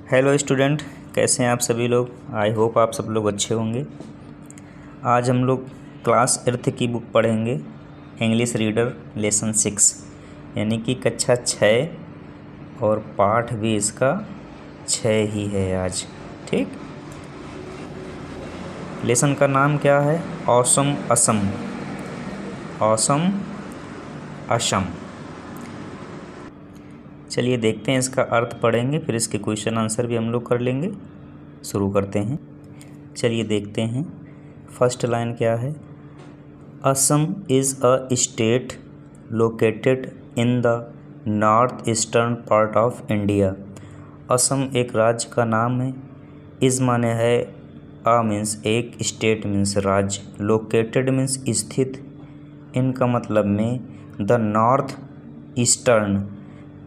Hello student, कैसे हैं आप सभी लोग। आई होप आप सब लोग अच्छे होंगे। आज हम लोग क्लास एर्थ की बुक पढ़ेंगे, इंग्लिश रीडर लेसन 6 यानी कि कक्षा 6 और पाठ भी इसका 6 ही है आज। ठीक, लेसन का नाम क्या है? ऑसम असम। ऑसम असम। चलिए देखते हैं, इसका अर्थ पढ़ेंगे, फिर इसके क्वेश्चन आंसर भी हम लोग कर लेंगे। शुरू करते हैं। चलिए देखते हैं, फर्स्ट लाइन क्या है। Assam is a state located in the north eastern part of India. Assam एक राज्य का नाम है। इज़ माने है आ मीन्स एक, स्टेट मीन्स राज्य, लोकेटेड मीन्स स्थित, इनका मतलब में द नॉर्थ ईस्टर्न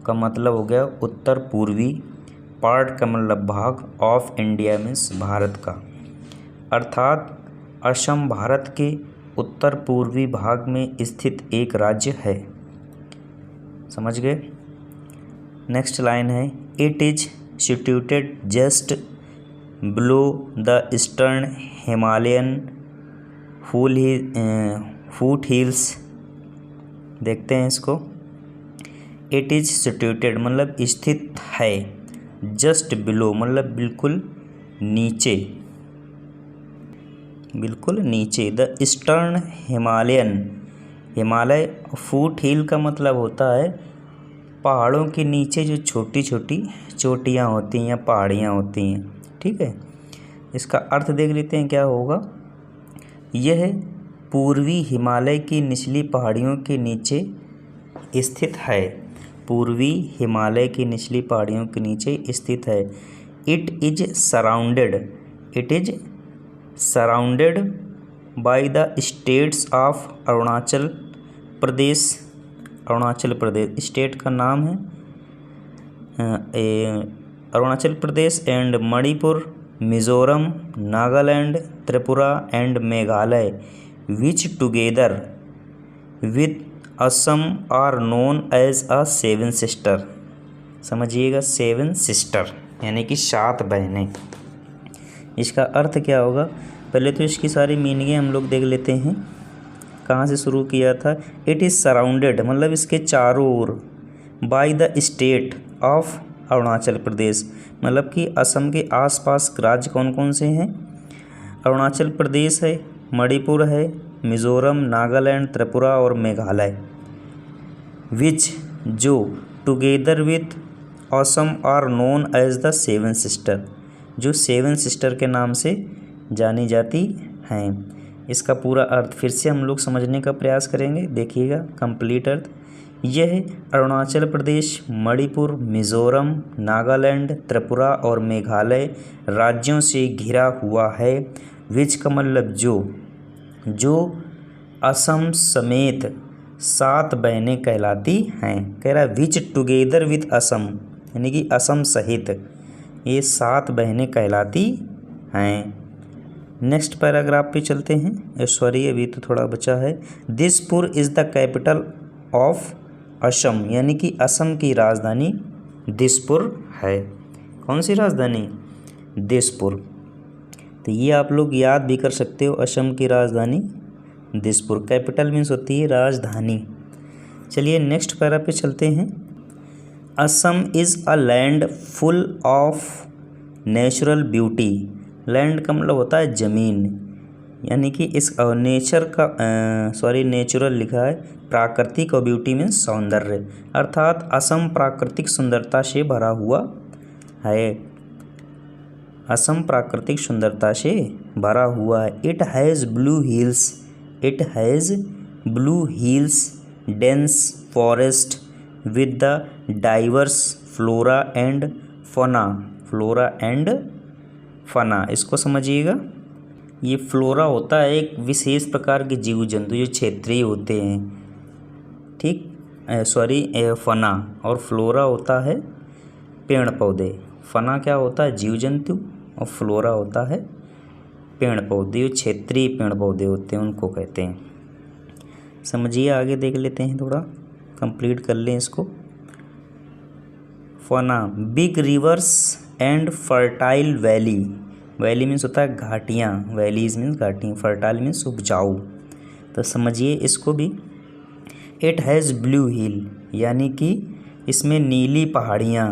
का मतलब हो गया उत्तर पूर्वी, पार्ट का मतलब भाग, ऑफ इंडिया मीन्स भारत का, अर्थात असम भारत के उत्तर पूर्वी भाग में स्थित एक राज्य है। समझ गए। नेक्स्ट लाइन है, it is situated just below the eastern Himalayan foot hills. देखते हैं इसको। इट इज सिचुएटेड मतलब स्थित है, जस्ट बिलो मतलब बिल्कुल नीचे, बिल्कुल नीचे। द ईस्टर्न हिमालयन, हिमालय फूट हिल का मतलब होता है पहाड़ों के नीचे जो छोटी छोटी चोटियाँ होती हैं या पहाड़ियाँ होती हैं। ठीक है, इसका अर्थ देख लेते हैं क्या होगा। यह पूर्वी हिमालय की निचली पहाड़ियों के नीचे स्थित है। पूर्वी हिमालय की निचली पहाड़ियों के नीचे स्थित है। It is surrounded by the states of Arunachal Pradesh. Arunachal Pradesh state का नाम है Arunachal Pradesh and Manipur, Mizoram, Nagaland, Tripura and Meghalaya, which together with Assam are known as a 7 sister. समझिएगा, 7 सिस्टर यानी कि 7 बहनें। इसका अर्थ क्या होगा, पहले तो इसकी सारी मीनिंगें हम लोग देख लेते हैं। कहाँ से शुरू किया था। इट इज़ सराउंडेड मतलब इसके चारों ओर, by the state of Arunachal Pradesh मतलब कि असम के आसपास राज्य कौन कौन से हैं। अरुणाचल प्रदेश है, मणिपुर है, मिज़ोरम, नागालैंड, त्रिपुरा और मेघालय। विच जो together with Assam are known as the 7 sister, जो 7 सिस्टर के नाम से जानी जाती हैं। इसका पूरा अर्थ फिर से हम लोग समझने का प्रयास करेंगे। देखिएगा कंप्लीट अर्थ। यह अरुणाचल प्रदेश, मणिपुर, मिज़ोरम, नागालैंड, त्रिपुरा और मेघालय राज्यों से घिरा हुआ है। विच का मतलब जो असम समेत 7 बहनें कहलाती हैं। कह रहा है विच टुगेदर विथ असम यानी कि असम सहित ये 7 बहनें कहलाती हैं। नेक्स्ट पैराग्राफ पे चलते हैं। सॉरी, अभी तो थोड़ा बचा है। Dispur is the capital of Assam यानी कि असम की राजधानी दिसपुर है। कौन सी राजधानी? दिसपुर। तो ये आप लोग याद भी कर सकते हो, असम की राजधानी दिसपुर। कैपिटल मीन्स होती है राजधानी। चलिए नेक्स्ट पैरा पे चलते हैं। Assam is a land full of natural beauty. Land का मतलब होता है ज़मीन, यानी कि इस नेचर का नेचुरल लिखा है, प्राकृतिक और ब्यूटी मीन्स सौंदर्य, अर्थात असम प्राकृतिक सुंदरता से भरा हुआ है। असम प्राकृतिक सुंदरता से भरा हुआ है। It has blue hills, it has blue hills, dense forest with the diverse flora and fauna. Flora and fauna इसको समझिएगा। ये फ्लोरा होता है एक विशेष प्रकार के जीव जंतु जो क्षेत्रीय होते हैं। ठीक, फना और फ्लोरा होता है पेड़ पौधे। फना क्या होता है? जीव जंतु, और फ्लोरा होता है पेड़ पौधे, जो क्षेत्रीय पेड़ पौधे होते हैं उनको कहते हैं। समझिए, आगे देख लेते हैं, थोड़ा कंप्लीट कर लें इसको। Fauna big rivers and fertile valley. Valley means होता है घाटियाँ, वैलीज मीन्स घाटियाँ, फर्टाइल मीन्स उपजाऊ। तो समझिए इसको भी। इट हैज़ ब्लू हिल, यानी कि इसमें नीली पहाड़ियाँ।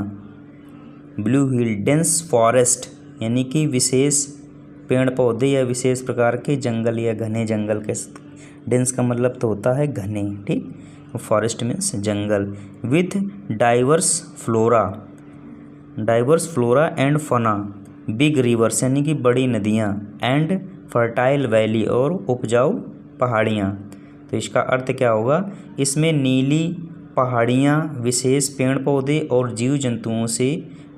ब्लू हिल। डेंस फॉरेस्ट, यानी कि विशेष पेड़ पौधे या विशेष प्रकार के जंगल या घने जंगल के। डेंस का मतलब तो होता है घने, ठीक। फॉरेस्ट मीन्स जंगल। With diverse flora and fauna. Big rivers, यानी कि बड़ी नदियाँ। एंड फर्टाइल वैली, और उपजाऊ पहाड़ियाँ। तो इसका अर्थ क्या होगा, इसमें नीली पहाड़ियाँ, विशेष पेड़ पौधे और जीव जंतुओं से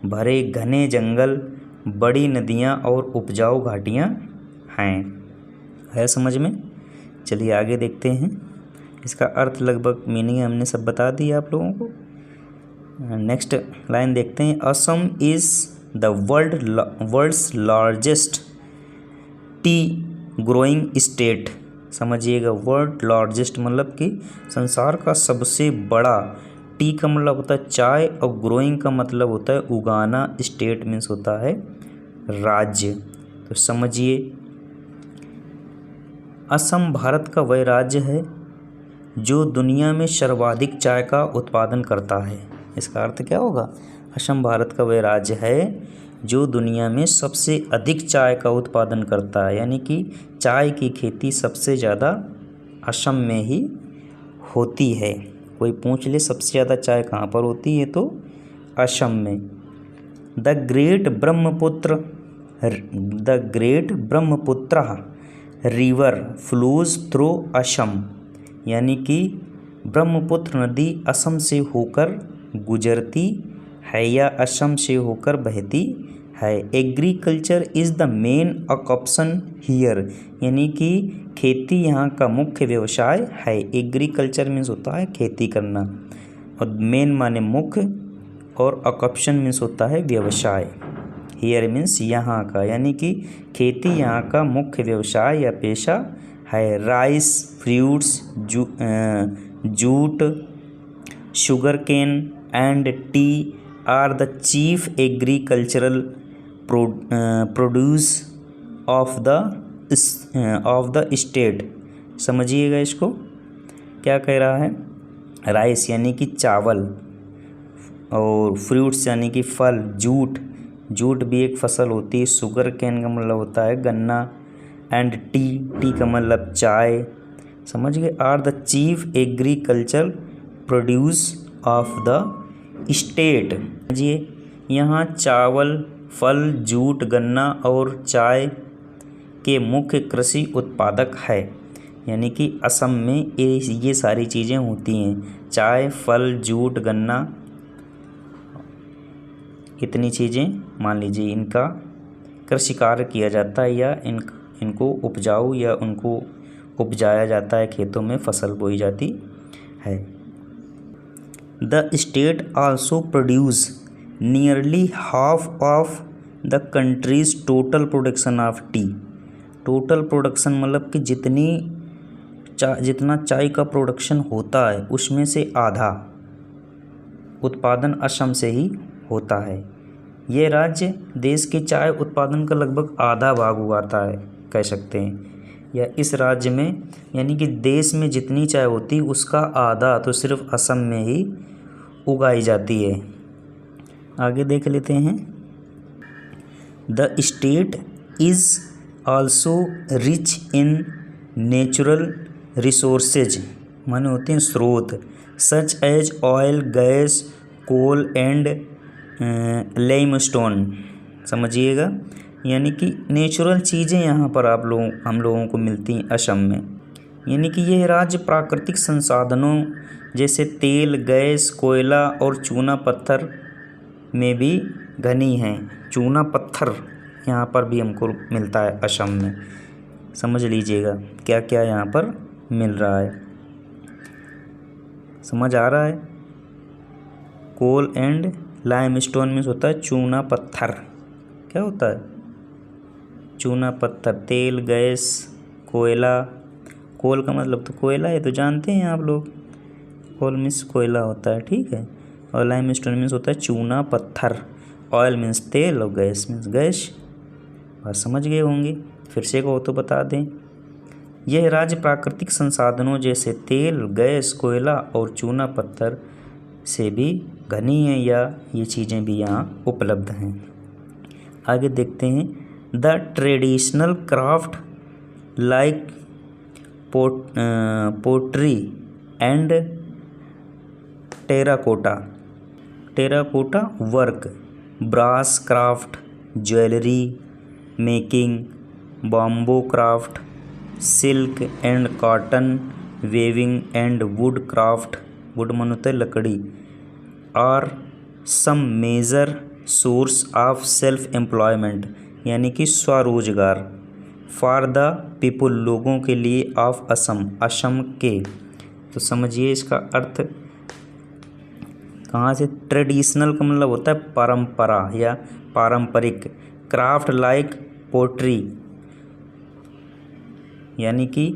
भरे घने जंगल, बड़ी नदियाँ और उपजाऊ घाटियाँ है समझ में। चलिए आगे देखते हैं। इसका अर्थ लगभग मीनिंग हमने सब बता दी आप लोगों को। नेक्स्ट लाइन देखते हैं। Assam is the world's largest tea growing state. समझिएगा, वर्ल्ड लार्जेस्ट मतलब कि संसार का सबसे बड़ा। टी का मतलब होता है चाय, और ग्रोइंग का मतलब होता है उगाना। स्टेट मीन्स होता है राज्य। तो समझिए, असम भारत का वह राज्य है जो दुनिया में सर्वाधिक चाय का उत्पादन करता है। इसका अर्थ क्या होगा, असम भारत का वह राज्य है जो दुनिया में सबसे अधिक चाय का उत्पादन करता है, यानी कि चाय की खेती सबसे ज़्यादा असम में ही होती है। कोई पूछ ले सबसे ज़्यादा चाय कहाँ पर होती है, तो असम में। The great Brahmaputra river flows through Assam, यानी कि ब्रह्मपुत्र नदी असम से होकर गुजरती है या असम से होकर बहती है। Agriculture is the main occupation here, यानी कि खेती यहाँ का मुख्य व्यवसाय है। एग्रीकल्चर मीन्स होता है खेती करना, और मेन माने मुख्य, और ऑक्यूपेशन मीन्स होता है व्यवसाय। हियर मीन्स यहाँ का, यानी कि खेती यहाँ का मुख्य व्यवसाय या पेशा है। Rice, fruits, jute, sugarcane and tea are the chief agricultural produce of the state. समझिएगा इसको क्या कह रहा है। राइस यानी कि चावल, और फ्रूट्स यानी कि फल, जूट भी एक फसल होती है। शुगर केन का मतलब होता है गन्ना, एंड टी का मतलब चाय। समझ गए। Are the chief agriculture produce of the state. समझिए, यहाँ चावल, फल, जूट, गन्ना और चाय के मुख्य कृषि उत्पादक है, यानी कि असम में ये सारी चीज़ें होती हैं। चाय, फल, जूट, गन्ना, इतनी चीज़ें मान लीजिए इनका कृषि कार्य किया जाता है, या इनको उपजाऊ या उनको उपजाया जाता है, खेतों में फसल बोई जाती है। The state also produce nearly half of the countries total production of T. Total production मतलब कि जितना चाय का प्रोडक्शन होता है उसमें से आधा उत्पादन असम से ही होता है। ये राज्य देश के चाय उत्पादन का लगभग आधा भाग उगाता है, कह सकते हैं। या इस राज्य में, यानी कि देश में जितनी चाय होती है उसका आधा तो सिर्फ असम में ही उगाई जाती है। आगे देख लेते हैं। The state is also rich in natural resources, माने होते हैं स्रोत, such as oil, gas, coal and limestone. समझिएगा, यानी कि नेचुरल चीज़ें यहाँ पर हम लोगों को मिलती हैं असम में। यानी कि यह राज्य प्राकृतिक संसाधनों जैसे तेल, गैस, कोयला और चूना पत्थर में भी घनी है। चूना पत्थर यहाँ पर भी हमको मिलता है असम में। समझ लीजिएगा क्या क्या यहाँ पर मिल रहा है। समझ आ रहा है। कोल एंड लाइमस्टोन में होता है चूना पत्थर। क्या होता है? चूना पत्थर। तेल, गैस, कोयला। कोल का मतलब तो कोयला है, तो जानते हैं आप लोग। कोल मीन्स कोयला होता है, ठीक है। और लाइमस्टोन मीन्स होता है चूना पत्थर। ऑयल मीन्स तेल और गैस मीन्स गैस। बात समझ गए होंगे। फिर से कहो तो बता दें। यह राज्य प्राकृतिक संसाधनों जैसे तेल, गैस, कोयला और चूना पत्थर से भी घनी है, या ये चीज़ें भी यहाँ उपलब्ध हैं। आगे देखते हैं। The traditional craft like pottery and terracotta work, brass craft, jewellery making, bamboo craft, silk and cotton weaving and wood craft, wood मन होता है लकड़ी, are some major source of self employment यानी कि स्वरोजगार, फॉर द पीपुल लोगों के लिए, ऑफ असम असम के। तो समझिए इसका अर्थ कहाँ से। ट्रेडिशनल का मतलब होता है परंपरा या पारंपरिक, क्राफ्ट लाइक पोट्री यानी कि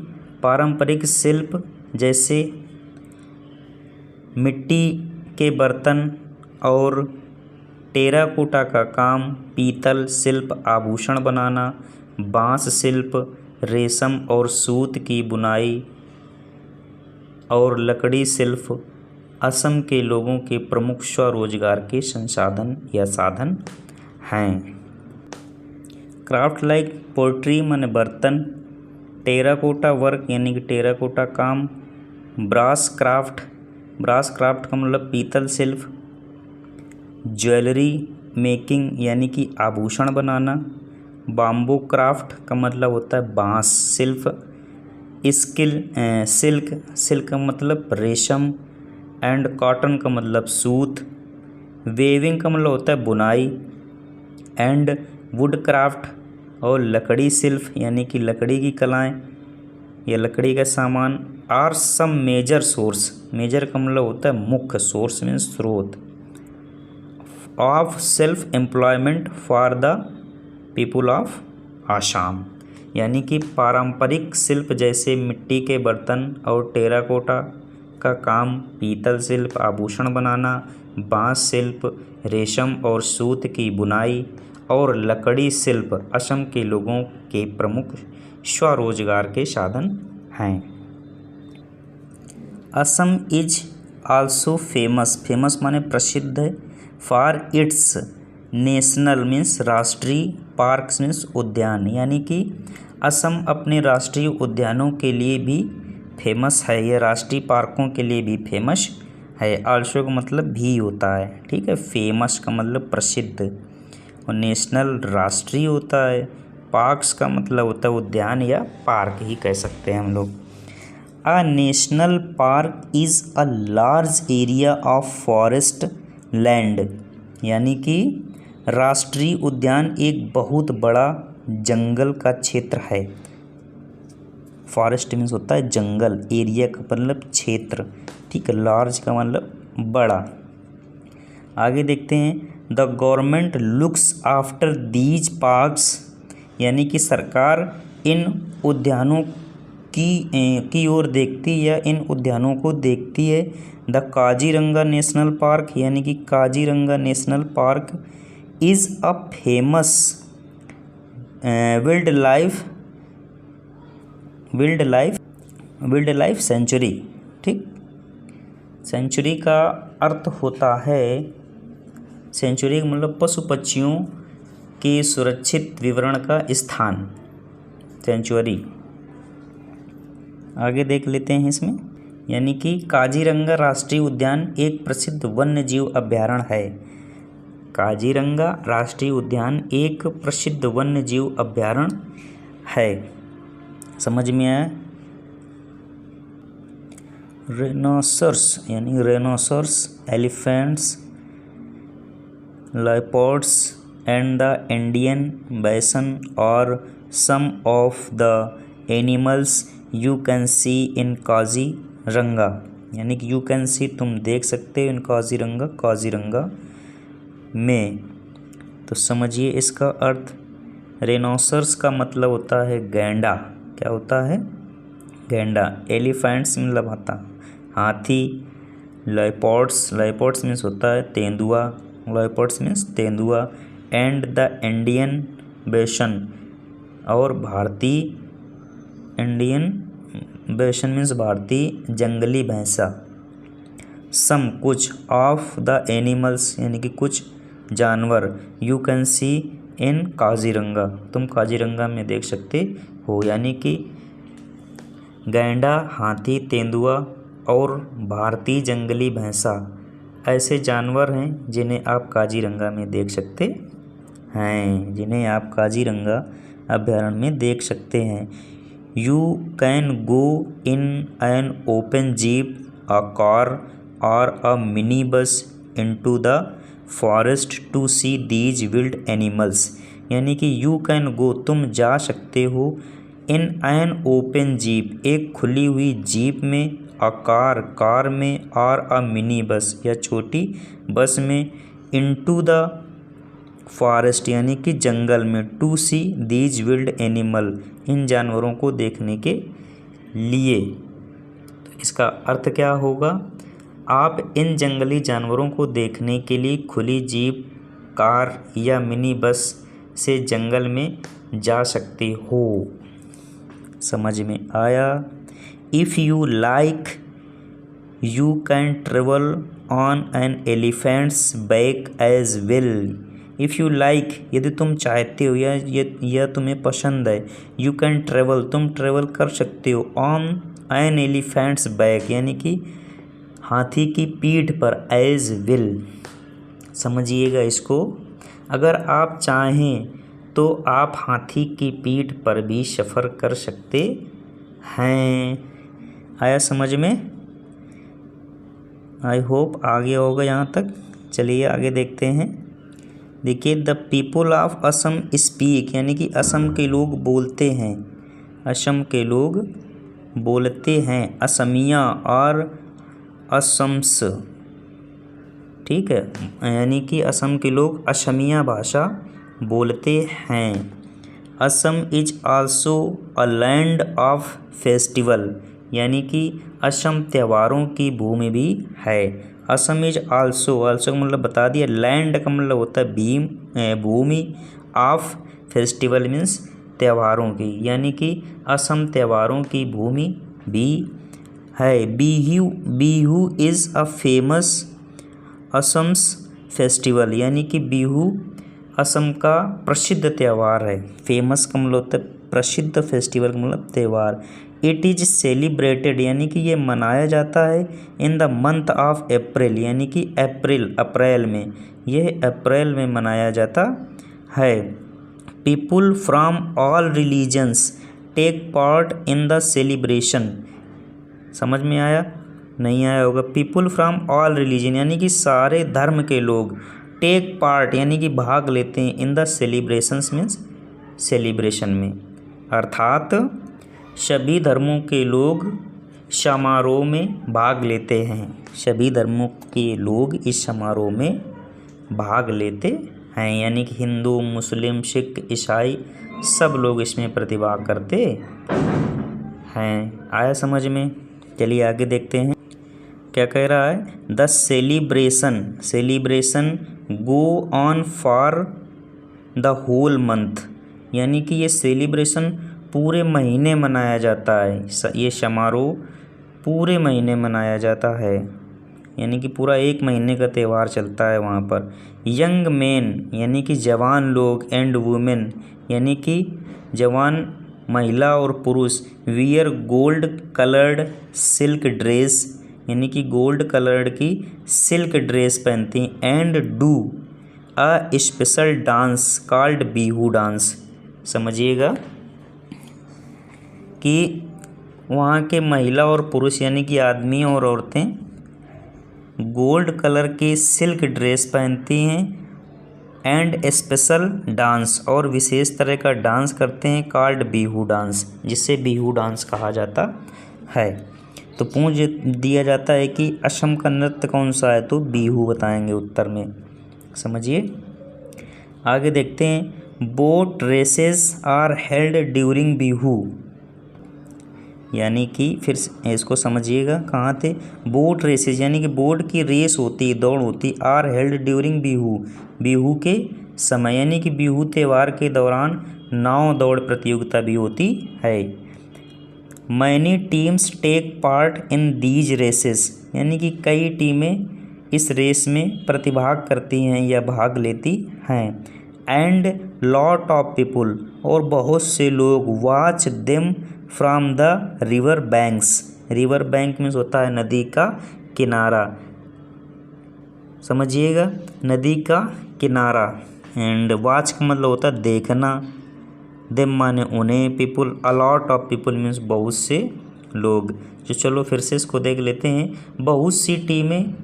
पारंपरिक शिल्प जैसे मिट्टी के बर्तन, और टेराकोटा का काम, पीतल शिल्प आभूषण बनाना, बांस शिल्प रेशम और सूत की बुनाई, और लकड़ी शिल्प असम के लोगों के प्रमुख स्वरोजगार के संसाधन या साधन हैं। क्राफ्ट लाइक पोट्री माने बर्तन, टेराकोटा वर्क यानी कि टेराकोटा काम, ब्रास क्राफ्ट का मतलब पीतल शिल्प, ज्वेलरी मेकिंग यानी कि आभूषण बनाना, बाम्बू क्राफ्ट का मतलब होता है बांस शिल्प, सिल्क का मतलब रेशम, एंड कॉटन का मतलब सूत, वेविंग का मतलब होता है बुनाई, एंड वुड क्राफ्ट और लकड़ी शिल्प यानी कि लकड़ी की कलाएं या लकड़ी का सामान, are some major source, major का मतलब होता है मुख्य, सोर्स मीन्स स्रोत, of self employment for the people of Assam यानी कि पारंपरिक शिल्प जैसे मिट्टी के बर्तन और टेराकोटा का काम, पीतल शिल्प आभूषण बनाना, बांस शिल्प रेशम और सूत की बुनाई, और लकड़ी शिल्प असम के लोगों के प्रमुख स्वरोजगार के साधन हैं। असम इज आल्सो फेमस माने प्रसिद्ध है, फॉर इट्स नेशनल मीन्स राष्ट्रीय, पार्क्स मीन्स उद्यान यानी कि असम अपने राष्ट्रीय उद्यानों के लिए भी फेमस है, या राष्ट्रीय पार्कों के लिए भी फेमस है। आल्सो का मतलब भी होता है, ठीक है। फेमस का मतलब प्रसिद्ध, और नेशनल राष्ट्रीय होता है, पार्क्स का मतलब होता है उद्यान या पार्क ही कह सकते हैं हम लोग। A national Park is a large area of forest land यानी कि राष्ट्रीय उद्यान एक बहुत बड़ा जंगल का क्षेत्र है। फॉरेस्ट मीन्स होता है जंगल, एरिया का मतलब क्षेत्र, ठीक है। लार्ज का मतलब बड़ा। आगे देखते हैं। The government looks after these parks यानी कि सरकार इन उद्यानों की ओर देखती है या इन उद्यानों को देखती है। द काजीरंगा नेशनल पार्क यानी कि Kaziranga National Park is a famous wildlife century, ठीक। सेंचुरी का अर्थ होता है, सेंचुरी का मतलब पशु पक्षियों के सुरक्षित विवरण का स्थान, सेंचुरी। आगे देख लेते हैं इसमें, यानी कि काजीरंगा राष्ट्रीय उद्यान एक प्रसिद्ध वन्य जीव अभयारण्य है। काजीरंगा राष्ट्रीय उद्यान एक प्रसिद्ध वन्य जीव अभयारण्य है। समझ में आया। रेनोसर्स यानी rhinoceros, elephants, leopards and the Indian bison और some of the animals you can see in Kaziranga यानी कि यू कैन सी तुम देख सकते हो इन काजीरंगा में। तो समझिए इसका अर्थ। रेनोसर्स का मतलब होता है गैंडा, क्या होता है गैंडा। एलिफेंट्स मतलब हाथी। लेपर्ड्स मीन्स होता है तेंदुआ। लेपर्ड्स मीन्स तेंदुआ, एंड द इंडियन बेसन और भारतीय, इंडियन बेसन मीन्स भारतीय जंगली भैंसा। सम कुछ, ऑफ द एनिमल्स यानी कि कुछ जानवर, you can see in Kaziranga तुम काजीरंगा में देख सकते हो, यानी कि गैंडा, हाथी, तेंदुआ और भारतीय जंगली भैंसा ऐसे जानवर हैं जिन्हें आप काजीरंगा में देख सकते हैं, जिन्हें आप काजीरंगा अभयारण्य में देख सकते हैं। You can go in an open jeep, a car और a mini bus into the forest to see these wild animals, यानी कि यू कैन गो तुम जा सकते हो, इन एन ओपन जीप एक खुली हुई जीप में, अ कार में और अ मिनी बस या छोटी बस में, इनटू द फॉरेस्ट यानी कि जंगल में, to see these wild animal in जानवरों को देखने के लिए। तो इसका अर्थ क्या होगा, आप इन जंगली जानवरों को देखने के लिए खुली जीप, कार या मिनी बस से जंगल में जा सकते हो। समझ में आया। If you like you can travel on an elephant's back as well. If you like यदि तुम चाहते हो या तुम्हें पसंद है, यू कैन ट्रेवल तुम ट्रेवल कर सकते हो, ऑन एन एलिफेंट्स बैक यानी कि हाथी की पीठ पर, एज वेल समझिएगा इसको। अगर आप चाहें तो आप हाथी की पीठ पर भी सफ़र कर सकते हैं। आया समझ में? आई होप आ गया होगा यहाँ तक। चलिए आगे देखते हैं। देखिए, the people of Assam speak यानी कि असम के लोग बोलते हैं, असम के लोग बोलते हैं असमिया और असम्स, ठीक है, यानी कि असम के लोग असमिया भाषा बोलते हैं। Assam is also a land of festival यानी कि असम त्योहारों की भूमि भी है। असम इज आल्सो का मतलब बता दिया, लैंड का मतलब होता है भूमि, ऑफ फेस्टिवल मीन्स त्योहारों की, यानी कि असम त्योहारों की भूमि भी है। Bihu is a famous Assam's festival यानी कि बिहू असम का प्रसिद्ध त्यौहार है। फेमस का मतलब होता है प्रसिद्ध, फेस्टिवल का मतलब त्यौहार। इट इज़ सेलिब्रेटेड यानी कि ये मनाया जाता है in the month of April यानी कि अप्रैल में, यह अप्रैल में मनाया जाता है। People from all religions take part in the celebration. समझ में आया? नहीं आया होगा। पीपुल फ्रॉम ऑल रिलीजन यानी कि सारे धर्म के लोग, टेक पार्ट यानी कि भाग लेते हैं, in the celebrations means celebration में, अर्थात सभी धर्मों के लोग समारोह में भाग लेते हैं। सभी धर्मों के लोग इस समारोह में भाग लेते हैं, यानी कि हिंदू, मुस्लिम, सिख, ईसाई सब लोग इसमें प्रतिभाग करते हैं। आया समझ में? चलिए आगे देखते हैं क्या कह रहा है। The celebration go on for the whole month यानी कि ये सेलिब्रेशन पूरे महीने मनाया जाता है। ये समारोह पूरे महीने मनाया जाता है, यानी कि पूरा एक महीने का त्यौहार चलता है वहाँ पर। यंग मैन यानी कि जवान लोग, एंड वुमेन यानी कि जवान महिला और पुरुष, wear gold coloured silk dress यानी कि गोल्ड कलर्ड की सिल्क ड्रेस पहनती हैं, and do a special dance called Bihu dance. समझिएगा कि वहाँ के महिला और पुरुष यानी कि आदमी और औरतें गोल्ड कलर की सिल्क ड्रेस पहनती हैं, एंड स्पेशल डांस और विशेष तरह का डांस करते हैं, कॉल्ड बिहू डांस, जिसे बिहू डांस कहा जाता है। तो पूछ दिया जाता है कि असम का नृत्य कौन सा है, तो बिहू बताएंगे उत्तर में। समझिए आगे देखते हैं। Boat races are held during Bihu यानी कि फिर इसको समझिएगा कहाँ थे। बोट रेसेस यानी कि बोट की रेस होती, दौड़ होती, are held during Bihu, Bihu के समय, यानी कि बिहू त्यौहार के दौरान नाव दौड़ प्रतियोगिता भी होती है। Many teams take part in these races, यानी कि कई टीमें इस रेस में प्रतिभाग करती हैं या भाग लेती हैं। एंड लॉट ऑफ पीपुल, और बहुत से लोग, watch them from the river banks, river bank में होता है नदी का किनारा, समझिएगा, नदी का किनारा। एंड वॉच का मतलब होता है देखना, देम माने उन्हें, people, a lot of people means बहुत से लोग। तो चलो फिर से इसको देख लेते हैं। बहुत सी टीमें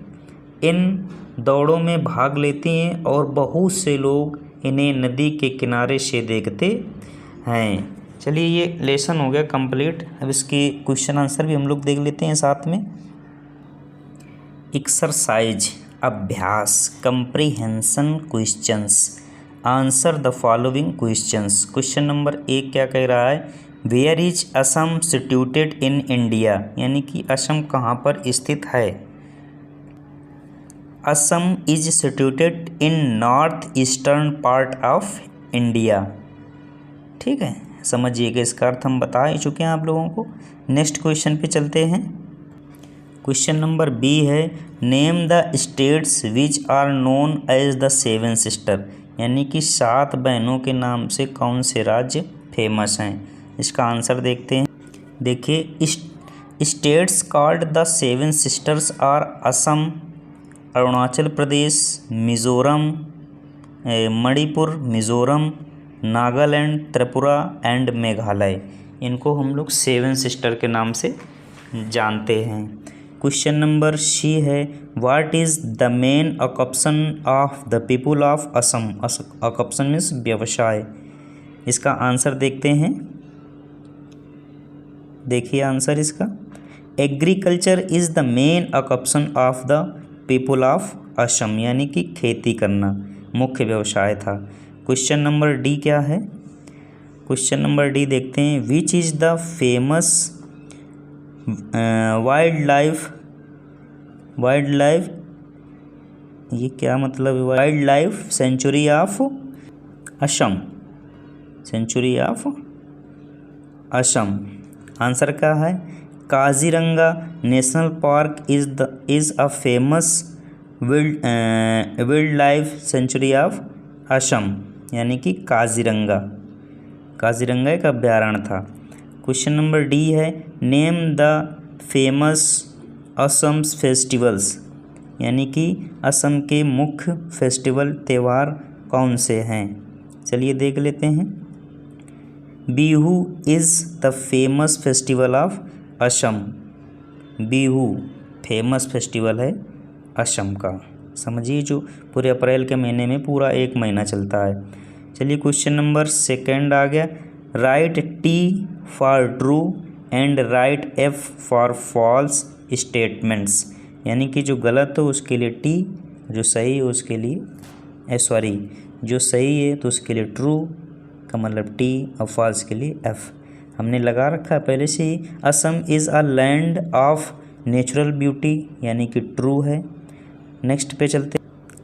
इन दौड़ों में भाग लेती हैं और बहुत से लोग इन्हें नदी के किनारे से देखते हैं। चलिए ये लेसन हो गया कंप्लीट। अब इसके क्वेश्चन आंसर भी हम लोग देख लेते हैं साथ में। एक्सरसाइज, अभ्यास, comprehension questions, answer the following questions. Question number 1 क्या कह रहा है, where is Assam situated in India, यानी कि असम कहाँ पर स्थित है। Assam is situated in north eastern part of India. ठीक है, समझिएगा, इसका अर्थ हम बता ही चुके हैं आप लोगों को। नेक्स्ट क्वेश्चन पे चलते हैं। क्वेश्चन नंबर बी है, name the states which are known as the seven sister, यानी कि 7 बहनों के नाम से कौन से राज्य फेमस हैं। इसका आंसर देखते हैं। देखिए, states called the seven sisters are Assam, Arunachal Pradesh, Mizoram, Manipur, Mizoram, Nagaland, Tripura and Meghalaya. इनको हम लोग सेवन सिस्टर के नाम से जानते हैं। क्वेश्चन नंबर सी है, what is the main occupation of the people of Assam. Occupation means व्यवसाय। इसका आंसर देखते हैं। देखिए आंसर इसका, agriculture is the main occupation of the people of Assam, यानी कि खेती करना मुख्य व्यवसाय था। क्वेश्चन नंबर डी क्या है। क्वेश्चन नंबर डी देखते हैं, which is the famous wildlife, ये क्या मतलब है, wildlife sanctuary of Assam, sanctuary of Assam. Answer क्या है, Kaziranga National Park is a famous wildlife sanctuary of Assam, यानी कि काजीरंगा एक अभ्यारण्य था। क्वेश्चन नंबर डी है, name the famous Assam's festivals, यानी कि असम के मुख्य फेस्टिवल त्यौहार कौन से हैं। चलिए देख लेते हैं। Bihu is the famous festival of Assam, Bihu famous festival है असम का। समझिए, जो पूरे अप्रैल के महीने में पूरा 1 महीना चलता है। चलिए क्वेश्चन नंबर 2 आ गया, write T for true and write F for false statements, यानी कि जो गलत हो उसके लिए टी, जो सही हो उसके लिए जो सही है तो उसके लिए ट्रू का मतलब टी और फॉल्स के लिए एफ। हमने लगा रखा है पहले से ही। Assam is a land of natural beauty, यानी कि ट्रू है। नेक्स्ट पे चलते,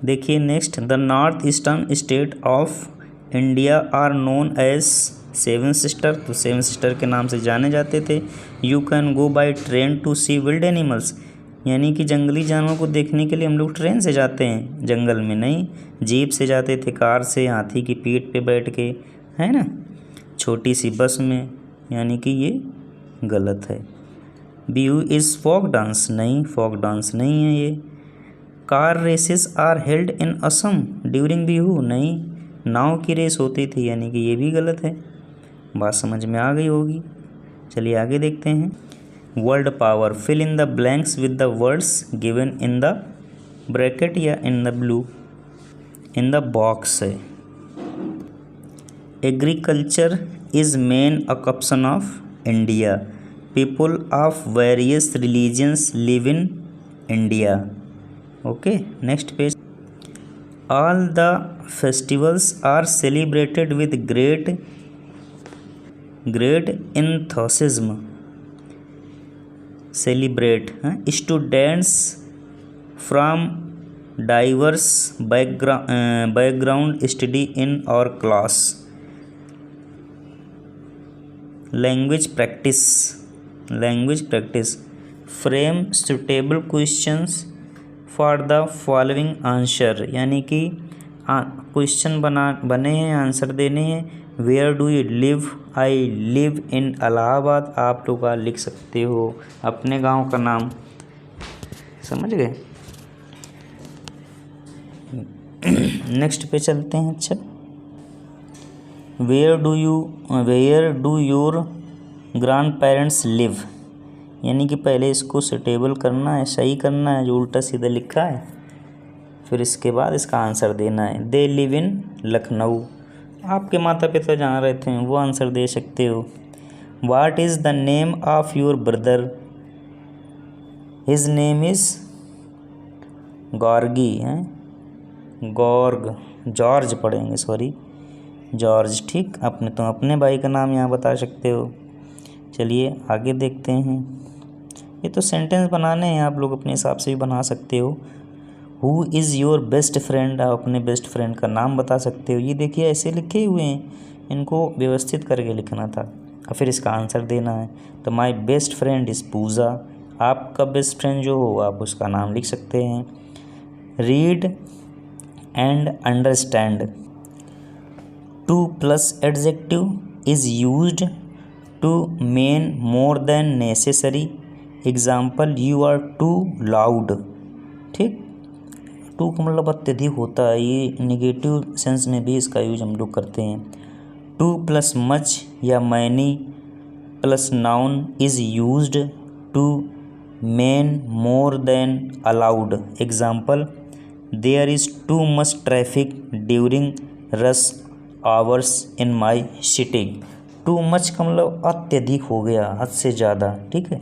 देखिए next, the north eastern state of India are known as seven sister, तो सेवन सिस्टर के नाम से जाने जाते थे। You can go by train to see wild animals, यानी कि जंगली जानवरों को देखने के लिए हम लोग ट्रेन से जाते हैं, जंगल में नहीं। जीप से जाते थे, कार से, हाथी की पीठ पे बैठ के, है ना, छोटी सी बस में, यानी कि ये गलत है। बिहू इज़ फोक डांस, नहीं, फोक डांस नहीं है ये। Car races are held in Assam during Bihu, नहीं, नाव की रेस होती थी, यानी कि ये भी गलत है। बात समझ में आ गई होगी। चलिए आगे देखते हैं। Word power, fill in the blanks with the words given in the bracket या in the blue, in the box है। Agriculture is main occupation of India, people of various religions live in India. Okay, next page. All the festivals are celebrated with great enthusiasm, celebrate. Students from diverse background study in our class. Language practice frame suitable questions for the following answer, यानी कि question बने हैं, answer देने हैं। Where do you live? I live in Allahabad. आप लोग लिख सकते हो अपने गांव का नाम। समझ गए? नेक्स्ट पे चलते हैं। अच्छा, where do your grandparents live, यानी कि पहले इसको सुटेबल करना है, सही करना है जो उल्टा सीधा लिखा है, फिर इसके बाद इसका आंसर देना है। They live in Lucknow. आपके माता पिता जहाँ रहते हैं वो आंसर दे सकते हो। What is the name of your brother? His name is गॉर्गी है, जॉर्ज पढ़ेंगे, सॉरी जॉर्ज। ठीक, अपने भाई का नाम यहाँ बता सकते हो। चलिए आगे देखते हैं। ये तो सेंटेंस बनाने हैं, आप लोग अपने हिसाब से भी बना सकते हो। Who is your best friend? आप अपने बेस्ट फ्रेंड का नाम बता सकते हो। ये देखिए ऐसे लिखे हुए हैं, इनको व्यवस्थित करके लिखना था और फिर इसका आंसर देना है। तो माय बेस्ट फ्रेंड इज़ पूजा। आपका बेस्ट फ्रेंड जो हो आप उसका नाम लिख सकते हैं। Read and understand. Too plus adjective is used to mean more than necessary. Example, you are too loud. ठीक, टू का मतलब अत्यधिक होता है, ये निगेटिव सेंस में भी इसका यूज हम लोग करते हैं। टू प्लस मच या many plus noun is used to mean more than allowed. Example, there is too much traffic during rush hours in my city. Too much का मतलब अत्यधिक हो गया, हद से ज़्यादा। ठीक है,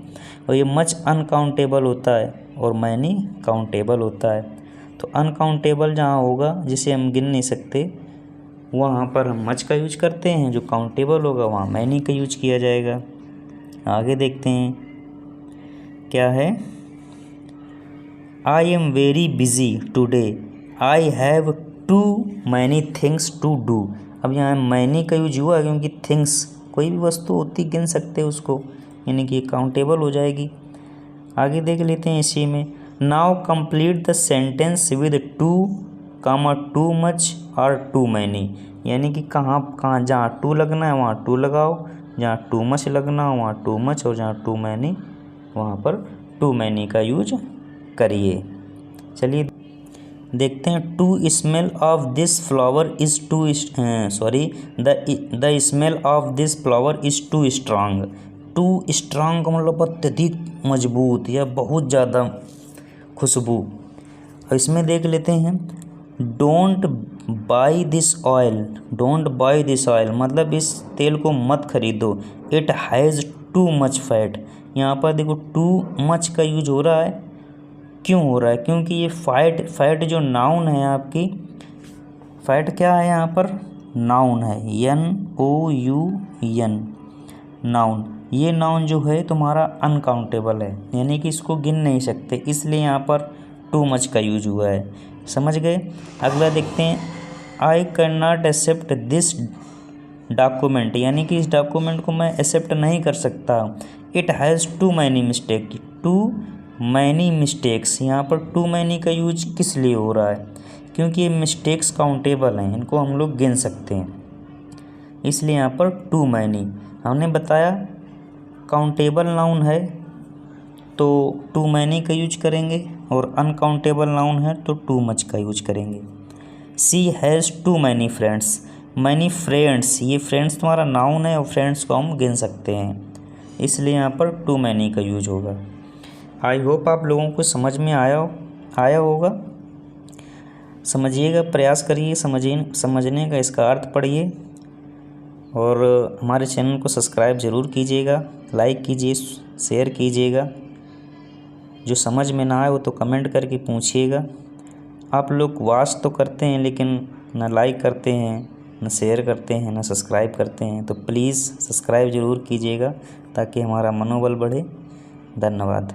और ये मच अनकाउंटेबल होता है और मैनी काउंटेबल होता है। तो अनकाउंटेबल जहाँ होगा जिसे हम गिन नहीं सकते वहाँ पर हम मच का यूज करते हैं, जो काउंटेबल होगा वहाँ मैनी का यूज किया जाएगा। आगे देखते हैं क्या है। I am very busy today. I have too many things to do. अब यहाँ मैनी का यूज हुआ क्योंकि थिंग्स कोई भी वस्तु होती गिन सकते हैं उसको, यानी कि काउंटेबल हो जाएगी। आगे देख लेते हैं इसी में। Now complete the sentence with too comma too much और टू मैनी, यानी कि कहाँ जहाँ टू लगना है वहाँ टू लगाओ, जहाँ टू मच लगना हो वहाँ टू मच, और जहाँ टू मैनी वहाँ पर टू मैनी का यूज करिए। चलिए देखते हैं। Too smell of this flower is too the smell of this flower is too strong. Too strong का मतलब अत्यधिक मजबूत या बहुत ज़्यादा खुशबू। और इसमें देख लेते हैं। Don't buy this oil. Don't buy this oil मतलब इस तेल को मत खरीदो। It has too much fat. यहाँ पर देखो टू मच का यूज हो रहा है। क्यों हो रहा है? क्योंकि ये फैट जो नाउन है आपकी, फैट क्या है यहाँ पर? नाउन है, NOUN नाउन। ये नाउन जो है तुम्हारा अनकाउंटेबल है, यानी कि इसको गिन नहीं सकते, इसलिए यहाँ पर टू मच का यूज हुआ है। समझ गए? अगला देखते हैं। I cannot accept this document, यानी कि इस डॉक्यूमेंट को मैं एक्सेप्ट नहीं कर सकता। It has too many mistake. Too many mistakes, यहाँ पर टू मैनी का यूज किस लिए हो रहा है? क्योंकि ये मिस्टेक्स काउंटेबल हैं, इनको हम लोग गिन सकते हैं, इसलिए यहाँ पर टू मैनी। हमने बताया काउंटेबल नाउन है तो टू मैनी का यूज करेंगे, और अनकाउंटेबल नाउन है तो टू मच का यूज करेंगे। She has too many friends. Many friends, ये फ्रेंड्स तुम्हारा नाउन है और फ्रेंड्स को हम गिन सकते हैं, इसलिए यहाँ पर टू मैनी का यूज होगा। आई होप आप लोगों को समझ में आया होगा। समझिएगा, प्रयास करिए समझने का, इसका अर्थ पढ़िए, और हमारे चैनल को सब्सक्राइब ज़रूर कीजिएगा, लाइक कीजिए, शेयर कीजिएगा। जो समझ में ना आए वो तो कमेंट करके पूछिएगा। आप लोग वॉच तो करते हैं लेकिन ना लाइक करते हैं, ना शेयर करते हैं, ना सब्सक्राइब करते हैं, तो प्लीज़ सब्सक्राइब ज़रूर कीजिएगा ताकि हमारा मनोबल बढ़े। धन्यवाद।